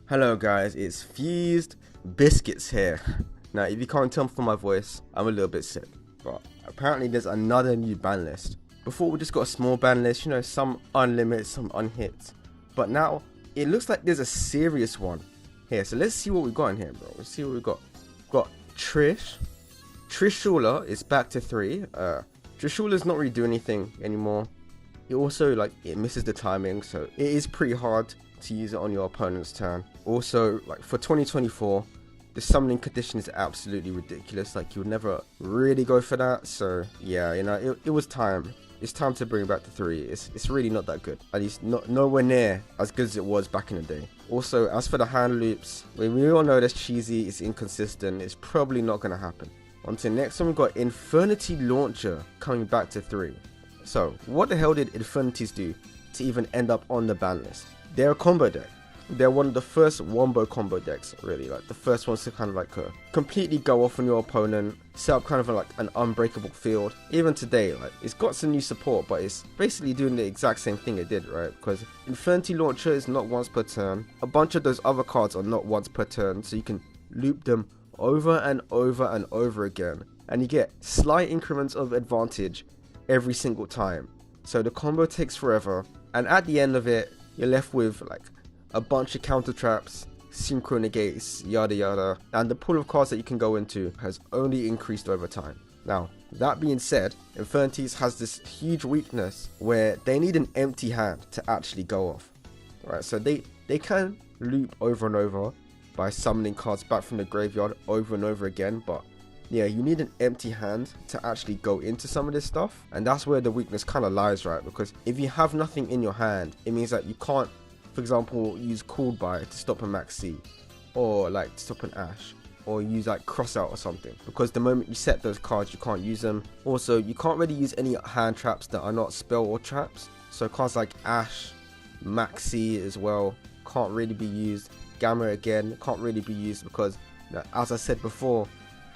Hello guys, it's Fused Biscuits here. Now if you can't tell from my voice, I'm a little bit sick, but apparently there's another new ban list. Before we just got a small ban list, you know, some unlimited, some unhit. But now it looks like there's a serious one here. So let's see what we got in here, bro. Let's see what we got. Got Trish. Trishula is back to 3. Trishula's not really doing anything anymore. It also it misses the timing, so it is pretty hard to use it on your opponent's turn. Also, for 2024, the summoning condition is absolutely ridiculous. You would never really go for that. So yeah, you know, it was time. It's time to bring it back to 3. It's really not that good. At least nowhere near as good as it was back in the day. Also, as for the hand loops, we all know that's cheesy, it's inconsistent, it's probably not going to happen. On to the next one, we've got Infinity Launcher coming back to 3. So, what the hell did Infinities do to even end up on the ban list? They're a combo deck. They're one of the first wombo combo decks, really. The first ones to kind of completely go off on your opponent, set up kind of an unbreakable field. Even today, it's got some new support, but it's basically doing the exact same thing it did, right? Because Infinity Launcher is not once per turn. A bunch of those other cards are not once per turn, so you can loop them over and over and over again. And you get slight increments of advantage every single time. So the combo takes forever, and at the end of it, you're left with a bunch of counter traps, synchro negates, yada yada, and the pool of cards that you can go into has only increased over time. Now, that being said, Infinities has this huge weakness where they need an empty hand to actually go off. Right, so they can loop over and over by summoning cards back from the graveyard over and over again, but yeah, you need an empty hand to actually go into some of this stuff, and that's where the weakness kind of lies, right? Because if you have nothing in your hand, it means that you can't, for example, use Called By to stop a Max C, or to stop an Ash, or use Cross Out or something, because the moment you set those cards, you can't use them. Also, you can't really use any hand traps that are not spell or traps, so cards like Ash, Max C as well can't really be used. Gamma again can't really be used because, as I said before,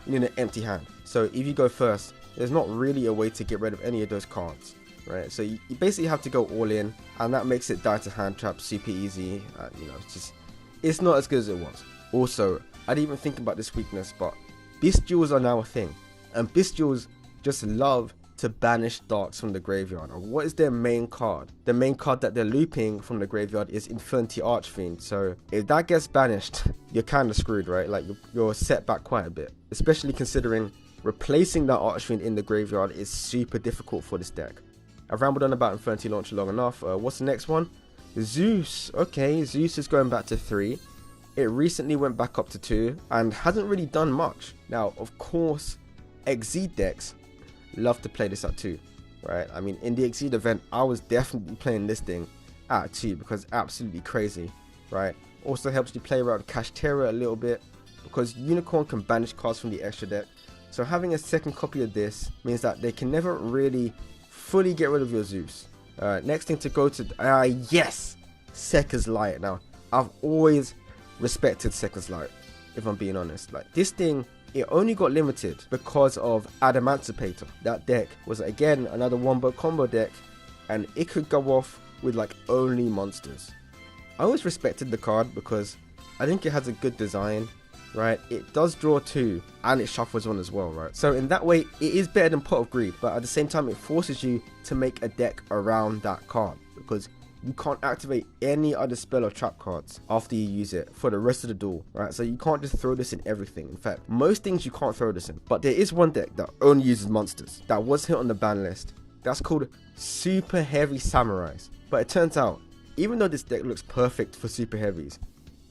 you need an empty hand. So if you go first, there's not really a way to get rid of any of those cards, right? So you basically have to go all in, and that makes it die to hand traps super easy. It's not as good as it was. Also, I didn't even think about this weakness, but Bestials are now a thing, and Bestials just love to banish darks from the graveyard. And what is their main card? The main card that they're looping from the graveyard is Infinity Archfiend. So if that gets banished, you're kind of screwed, right? You're set back quite a bit, especially considering replacing that Archfiend in the graveyard is super difficult for this deck. I've rambled on about Infinity Launcher long enough. What's the next one? Zeus. Okay, Zeus is going back to 3. It recently went back up to 2 and hasn't really done much. Now, of course, Exceed decks love to play this at 2, right? I mean, in the Exceed event, I was definitely playing this thing at 2 because it's absolutely crazy, right? Also helps you play around Cash Terror a little bit because Unicorn can banish cards from the extra deck. So having a second copy of this means that they can never really fully get rid of your Zeus. Next thing to go to, yes, Sekka's Light. Now, I've always respected Sekka's Light, if I'm being honest. This thing, it only got limited because of Adamantipator. That deck was again another wombo combo deck, and it could go off with only monsters. I always respected the card because I think it has a good design, right? It does draw 2 and it shuffles 1 as well, right? So in that way, it is better than Pot of Greed, but at the same time, it forces you to make a deck around that card because you can't activate any other spell or trap cards after you use it for the rest of the duel, right? So you can't just throw this in everything. In fact, most things you can't throw this in. But there is one deck that only uses monsters that was hit on the ban list. That's called Super Heavy Samurais. But it turns out, even though this deck looks perfect for super heavies,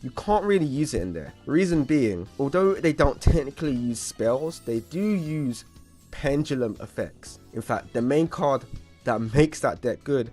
you can't really use it in there. Reason being, although they don't technically use spells, they do use pendulum effects. In fact, the main card that makes that deck good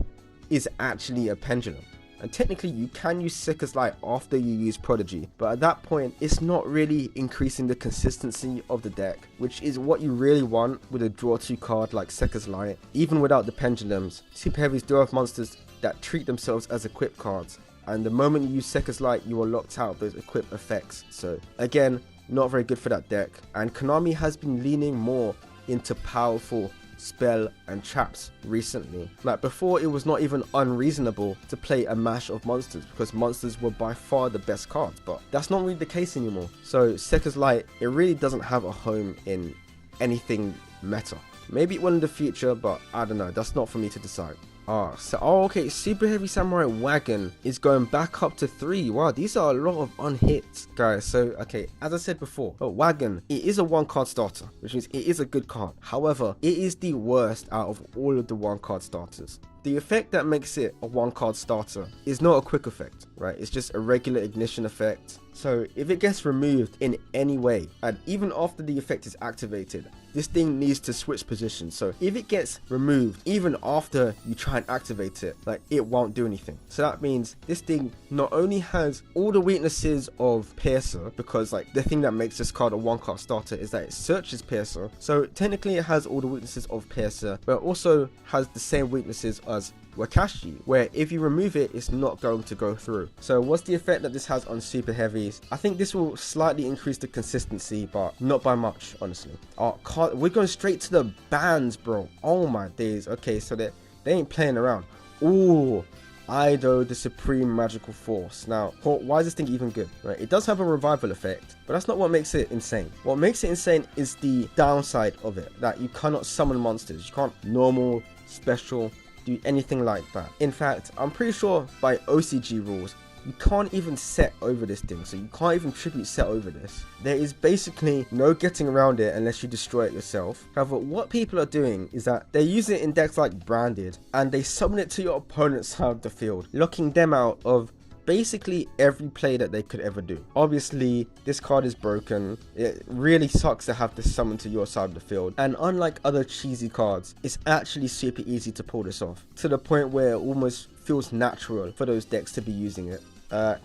is actually a pendulum, and technically you can use Sekka's Light after you use Prodigy, but at that point it's not really increasing the consistency of the deck, which is what you really want with a draw 2 card like Sekka's Light. Even without the pendulums, super heavies do have monsters that treat themselves as equip cards, and the moment you use Sekka's Light, you are locked out of those equip effects. So again, not very good for that deck, and Konami has been leaning more into powerful spell, and traps recently. Like before, it was not even unreasonable to play a mash of monsters because monsters were by far the best cards, but that's not really the case anymore. So Seekers Light, it really doesn't have a home in anything meta. Maybe it will in the future, but I don't know, that's not for me to decide. Okay, Super Heavy Samurai Wagon is going back up to 3. Wow, these are a lot of unhits, guys. So, okay, as I said before, Wagon, it is a 1-card starter, which means it is a good card. However, it is the worst out of all of the 1-card starters. The effect that makes it a 1-card starter is not a quick effect, right? It's just a regular ignition effect. So if it gets removed in any way, and even after the effect is activated, this thing needs to switch positions. So if it gets removed even after you try and activate it, like, it won't do anything. So that means this thing not only has all the weaknesses of Piercer, because like the thing that makes this card a 1-card starter is that it searches Piercer. So technically it has all the weaknesses of Piercer, but it also has the same weaknesses as Wakashi, where if you remove it, it's not going to go through. So what's the effect that this has on Super Heavies? I think this will slightly increase the consistency, but not by much, honestly. We're going straight to the bans, bro. Oh my days. Okay, so they ain't playing around. Ooh, Ido, the Supreme Magical Force. Now, why is this thing even good? Right, it does have a revival effect, but that's not what makes it insane. What makes it insane is the downside of it, that you cannot summon monsters. You can't normal, special, do anything like that. In fact, I'm pretty sure by OCG rules, you can't even set over this thing, so you can't even tribute set over this. There is basically no getting around it unless you destroy it yourself. However, what people are doing is that they use it in decks like Branded, and they summon it to your opponent's side of the field, locking them out of basically every play that they could ever do. Obviously, this card is broken. It really sucks to have this summoned to your side of the field, and unlike other cheesy cards, it's actually super easy to pull this off, to the point where it almost feels natural for those decks to be using it.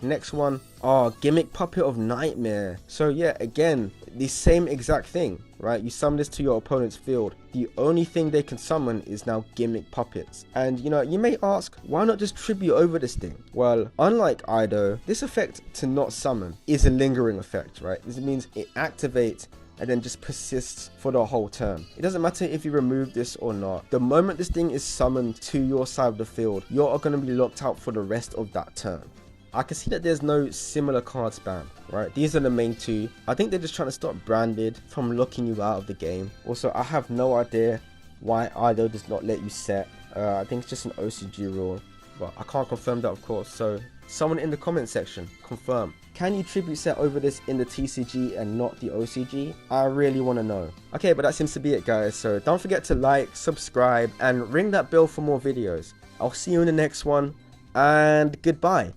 Next one, Gimmick Puppet of Nightmare. So yeah, again, the same exact thing, right? You summon this to your opponent's field. The only thing they can summon is now Gimmick Puppets. And you know, you may ask, why not just tribute over this thing? Well, unlike Ido, this effect to not summon is a lingering effect, right? This means it activates and then just persists for the whole turn. It doesn't matter if you remove this or not. The moment this thing is summoned to your side of the field, you're going to be locked out for the rest of that turn. I can see that there's no similar cards banned, right? These are the main two. I think they're just trying to stop Branded from locking you out of the game. Also, I have no idea why Ido does not let you set. I think it's just an OCG rule, but I can't confirm that, of course. So someone in the comment section, confirm. Can you tribute set over this in the TCG and not the OCG? I really want to know. Okay, but that seems to be it, guys. So don't forget to like, subscribe, and ring that bell for more videos. I'll see you in the next one, and goodbye.